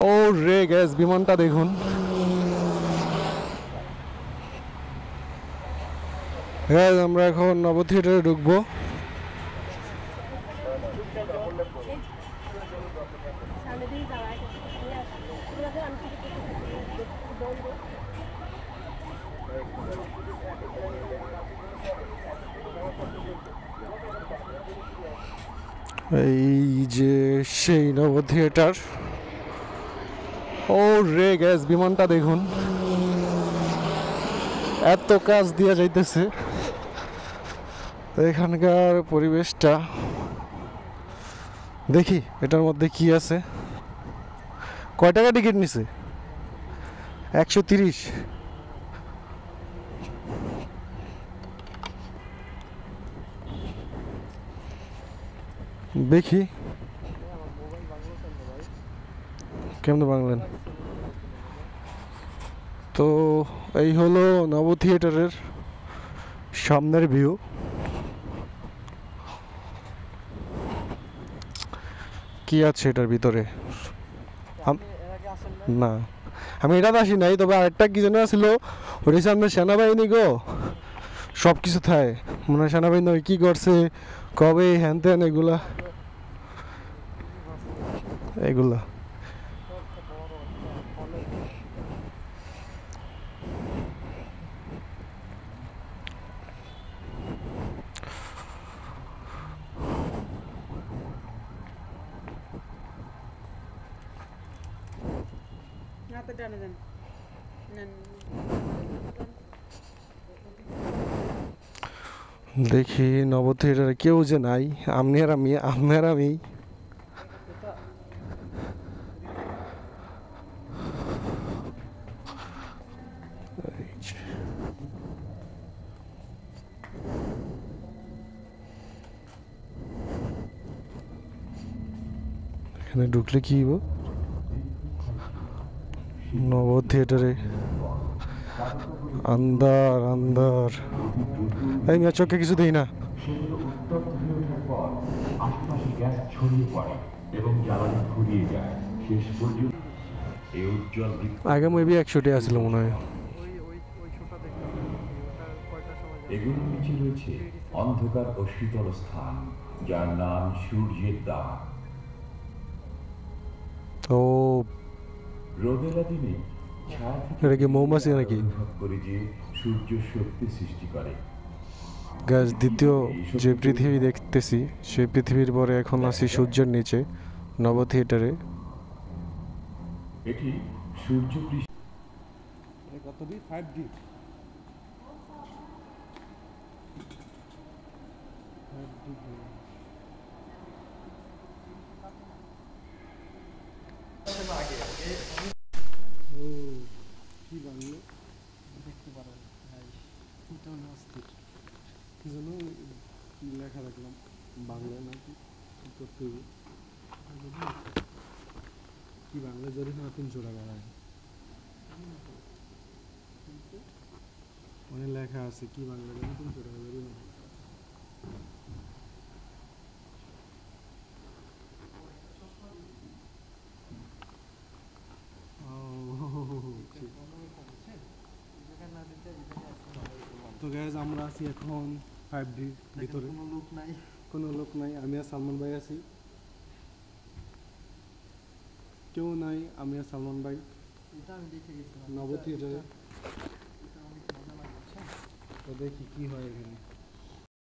ও রে গ্যাস বিমানটা দেখুন। গ্যাস আমরা এখন নব থিয়েটারে ঢুকবো। এই যে সেই নব থিয়েটার। ও রে গ্যাস বিমানটা দেখুন, এত কাজ দিয়া যাইতেছে। এখানকার পরিবেশটা দেখি, এটার মধ্যে কি আছে। কয় টাকা টিকিট নিছে? 130। দেখি কেমন বাংলেন। তো এই হলো নব থিয়েটারের সামনের ভিউ। কি আছে এটার ভিতরে? না, আমি এটাতে আসি নাই, তবে আরেকটা কি যেন ছিল, ওটার সামনে সেনাবাহিনী গো, সব কিছু থাকে। মনে হয় সেনাবাহিনী কি করছে, কবে, হ্যান ত্যান, এগুলা এগুলা দেখি নব থিয়েটারে কেউ যে নাই, আপনি আর আমি, আপনার আমি। এখানে ঢুকলে কি হইব? নব থিয়েটারে আন্দার আন্দার। এই মিয়া চোখে কিছু দেই না। আগে মেবি 100 আসছিল মনে হয়। এগুলোর নিচে রয়েছে অন্ধকার ও শীতল স্থান, যার নাম সূর্যের দ্বার। ও রোদেলা দিনে ছায়া এটা কি মৌমাছি নাকি? অনুভব করে যে সূর্য শক্তি সৃষ্টি করে। গ্যাস দ্বিতীয় যে পৃথিবী দেখতেছি, সেই পৃথিবীর পরে এখন আছি সূর্যের নিচে নব থিয়েটারে। এটি সূর্য পৃষ্ঠ। কতটি 5D? কি বাংলো দেখতে পারো ভাই, এটা হলো অস্থির। কি যেন লেখা রাখলাম, বাংলা নাকি কি করতে হবে, কি বাংলা জরিমানা 300 টাকা ভাই। অনেক লেখা আছে কি বাংলা জানি 300 টাকা জরিমানা। তো গ্যাস আমরা আছি এখন 5D ভিতরে। কোনো লোক নাই, আমি আর সালমান ভাই আছি। কেউ নাই, আমি আর সালমান ভাই নব থিয়েটারে। তো দেখি কি হয় এখানে।